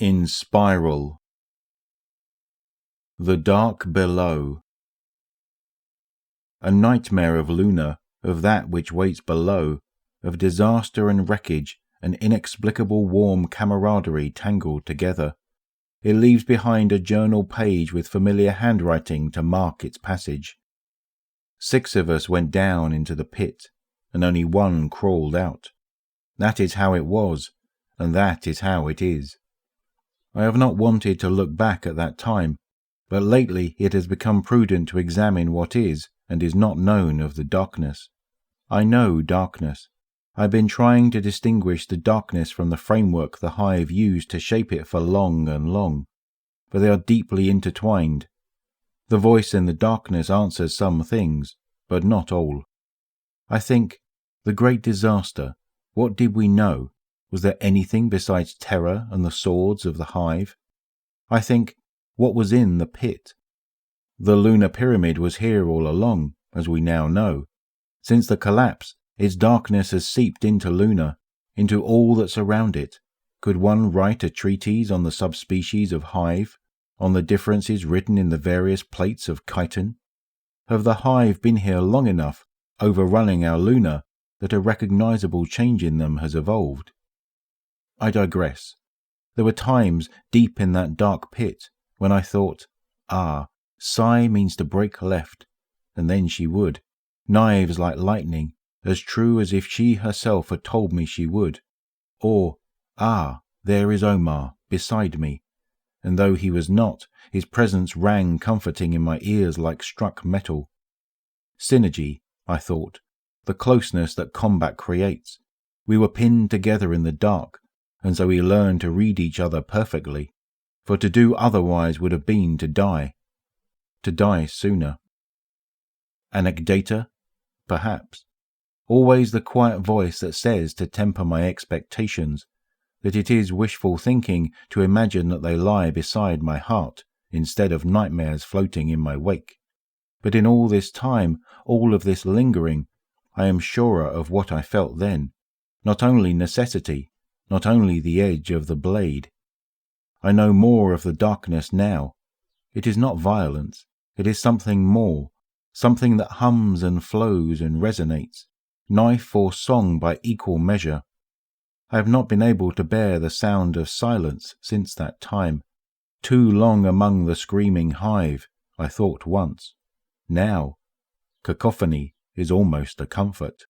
Inspiral. The dark below. A nightmare of Luna, of that which waits below, of disaster and wreckage and inexplicable warm camaraderie tangled together. It leaves behind a journal page with familiar handwriting to mark its passage. 6 of us went down into the pit, and only 1 crawled out. That is how it was, and that is how it is. I have not wanted to look back at that time, but lately it has become prudent to examine what is and is not known of the darkness. I know darkness. I have been trying to distinguish the darkness from the framework the hive used to shape it for long and long, but they are deeply intertwined. The voice in the darkness answers some things, but not all. I think, the great disaster, what did we know? Was there anything besides terror and the swords of the hive? I think, what was in the pit? The lunar pyramid was here all along, as we now know. Since the collapse, its darkness has seeped into Luna, into all that's around it. Could one write a treatise on the subspecies of hive, on the differences written in the various plates of chitin? Have the hive been here long enough, overrunning our Luna, that a recognizable change in them has evolved? I digress. There were times deep in that dark pit when I thought, Psi means to break left, and then she would, knives like lightning, as true as if she herself had told me she would. Or, there is Omar, beside me, and though he was not, his presence rang comforting in my ears like struck metal. Synergy, I thought, the closeness that combat creates. We were pinned together in the dark, and so we learned to read each other perfectly, for to do otherwise would have been to die sooner. Anecdata? Perhaps. Always the quiet voice that says to temper my expectations, that it is wishful thinking to imagine that they lie beside my heart, instead of nightmares floating in my wake. But in all this time, all of this lingering, I am surer of what I felt then, not only necessity, not only the edge of the blade. I know more of the darkness now. It is not violence, it is something more, something that hums and flows and resonates, knife or song by equal measure. I have not been able to bear the sound of silence since that time. Too long among the screaming hive, I thought once. Now, cacophony is almost a comfort.